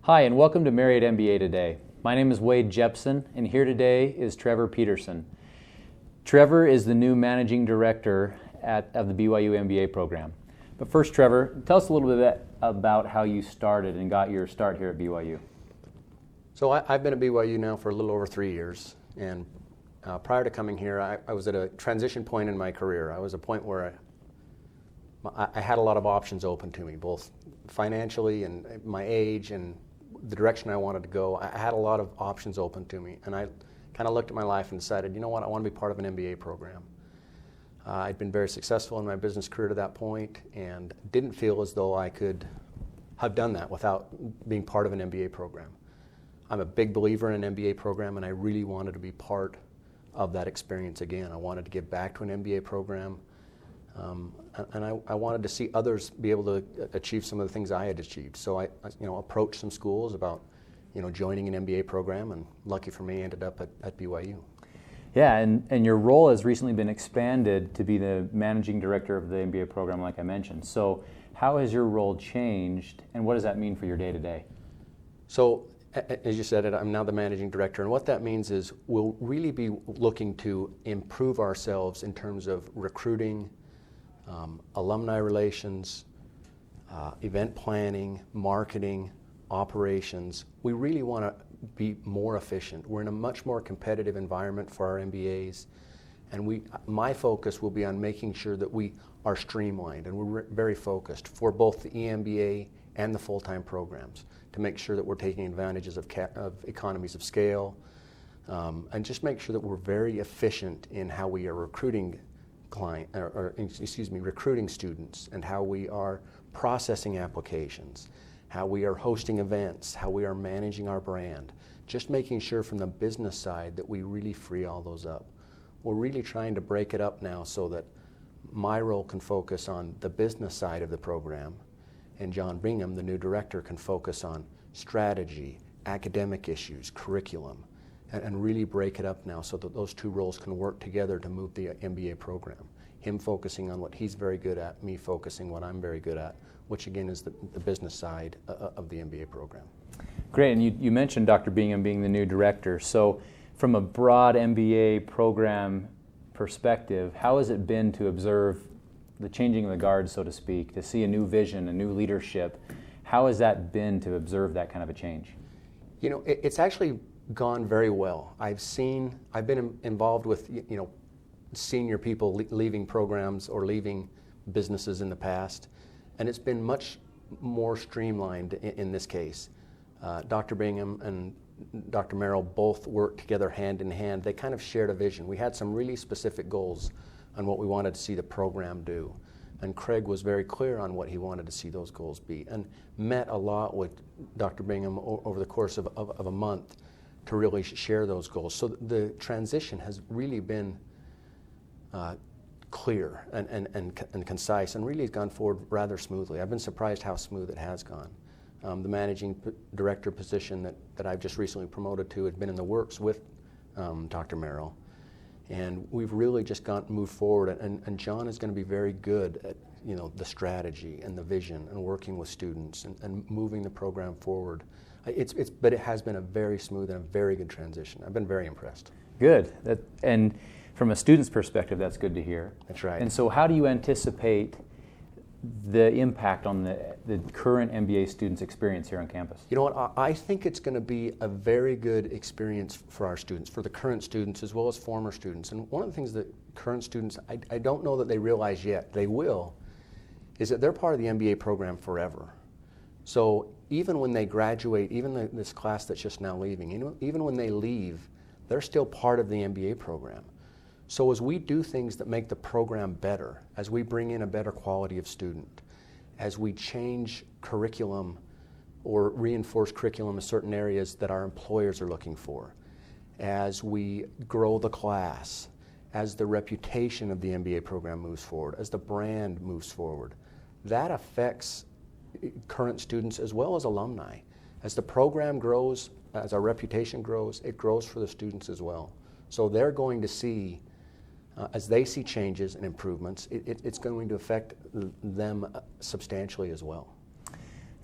Hi, and welcome to Marriott MBA Today. My name is Wade Jepson, and here today is Treavor Peterson. Treavor is the new managing director of the BYU MBA program. But first, Treavor, tell us a little bit about how you started and got your start here at BYU. So I've been at BYU now for a little over 3 years, and prior to coming here, I was at a transition point in my career. I was at a point where I had a lot of options open to me, both financially and my age and the direction I wanted to go. I had a lot of options open to me, and I kind of looked at my life and decided, you know what, I want to be part of an MBA program. I'd been very successful in my business career to that point and didn't feel as though I could have done that without being part of an MBA program. I'm a big believer in an MBA program, and I really wanted to be part of that experience again. I wanted to give back to an MBA program, and I wanted to see others be able to achieve some of the things I had achieved. So I approached some schools about joining an MBA program, and lucky for me, ended up at BYU. Yeah, and your role has recently been expanded to be the managing director of the MBA program, like I mentioned. So how has your role changed, and what does that mean for your day-to-day? So, as you said, I'm now the managing director, and what that means is we'll really be looking to improve ourselves in terms of recruiting, alumni relations, event planning, marketing, operations. We really want to be more efficient. We're in a much more competitive environment for our MBAs, and my focus will be on making sure that we are streamlined, and we're very focused for both the EMBA and the full-time programs to make sure that we're taking advantages of economies of scale, and just make sure that we're very efficient in how we are recruiting recruiting students, and how we are processing applications, how we are hosting events, how we are managing our brand. Just making sure from the business side that we really free all those up. We're really trying to break it up now so that my role can focus on the business side of the program, and John Bingham, the new director, can focus on strategy, academic issues, curriculum, and really break it up now so that those two roles can work together to move the MBA program. Him focusing on what he's very good at, me focusing what I'm very good at, which again is the business side of the MBA program. Great, and you mentioned Dr. Bingham being the new director. So from a broad MBA program perspective, how has it been to observe the changing of the guard, so to speak, to see a new vision, a new leadership? How has that been to observe that kind of a change? It's actually gone very well. I've been involved with senior people leaving programs or leaving businesses in the past, and it's been much more streamlined in this case. Dr. Bingham and Dr. Merrill both worked together hand in hand. They kind of shared a vision. We had some really specific goals on what we wanted to see the program do, and Craig was very clear on what he wanted to see those goals be, and met a lot with Dr. Bingham over the course of a month to really share those goals. So the transition has really been clear and concise, and really has gone forward rather smoothly. I've been surprised how smooth it has gone. The managing director position that I've just recently promoted to had been in the works with Dr. Merrill, and we've really just moved forward, and John is going to be very good at the strategy and the vision and working with students and moving the program forward. But it has been a very smooth and a very good transition. I've been very impressed. Good. And from a student's perspective, that's good to hear. That's right. And so how do you anticipate the impact on the current MBA students' experience here on campus? You know what, I think it's going to be a very good experience for our students, for the current students as well as former students. And one of the things that current students, I don't know that they realize yet, they will, is that they're part of the MBA program forever. So even when they graduate, even this class that's just now leaving, even when they leave, they're still part of the MBA program. So as we do things that make the program better, as we bring in a better quality of student, as we change curriculum or reinforce curriculum in certain areas that our employers are looking for, as we grow the class, as the reputation of the MBA program moves forward, as the brand moves forward, that affects current students as well as alumni. As the program grows, as our reputation grows, it grows for the students as well. So they're going to see, as they see changes and improvements, it's going to affect them substantially as well.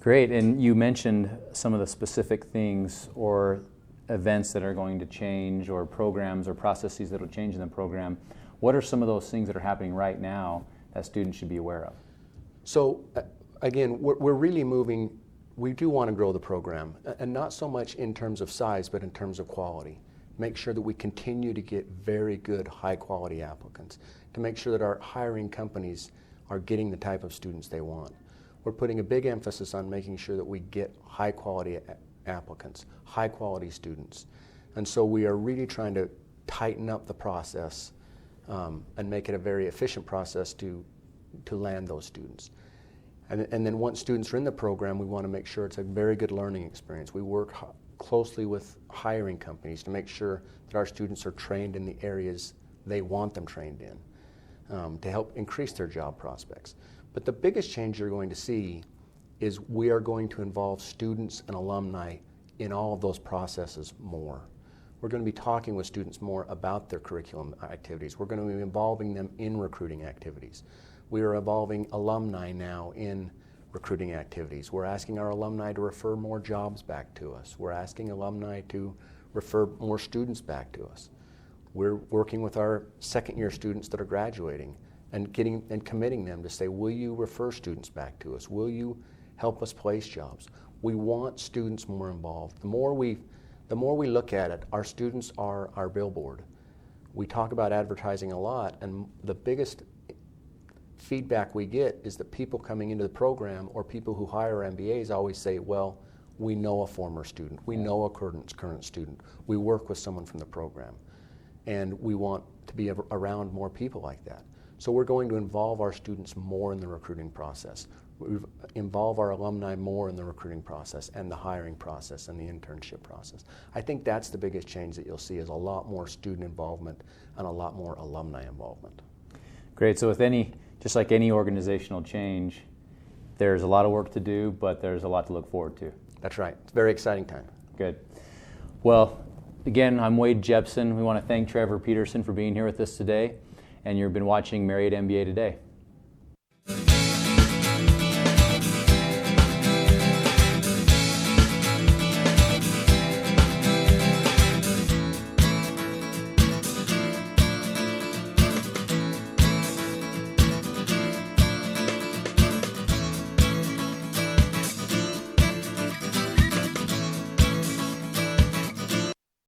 Great, and you mentioned some of the specific things or events that are going to change, or programs or processes that will change in the program. What are some of those things that are happening right now that students should be aware of? So again, we're really moving, we do want to grow the program, and not so much in terms of size, but in terms of quality. Make sure that we continue to get very good, high quality applicants, to make sure that our hiring companies are getting the type of students they want. We're putting a big emphasis on making sure that we get high quality applicants, high quality students. And so we are really trying to tighten up the process and make it a very efficient process to land those students. And then once students are in the program, we want to make sure it's a very good learning experience. We work closely with hiring companies to make sure that our students are trained in the areas they want them trained in, to help increase their job prospects. But the biggest change you're going to see is we are going to involve students and alumni in all of those processes more. We're going to be talking with students more about their curriculum activities. We're going to be involving them in recruiting activities. We are involving alumni now in recruiting activities. We're asking our alumni to refer more jobs back to us. We're asking alumni to refer more students back to us. We're working with our second-year students that are graduating and committing them to say, will you refer students back to us? Will you help us place jobs? We want students more involved. The more we look at it, our students are our billboard. We talk about advertising a lot, and the biggest feedback we get is that people coming into the program or people who hire MBAs always say, well, we know a former student, we know a current student, we work with someone from the program, and we want to be around more people like that. So we're going to involve our students more in the recruiting process. We involve our alumni more in the recruiting process and the hiring process and the internship process. I think that's the biggest change that you'll see, is a lot more student involvement and a lot more alumni involvement. Great, so just like any organizational change, there's a lot of work to do, but there's a lot to look forward to. That's right. It's a very exciting time. Good. Well, again, I'm Wade Jepson. We want to thank Treavor Peterson for being here with us today, and you've been watching Marriott MBA Today.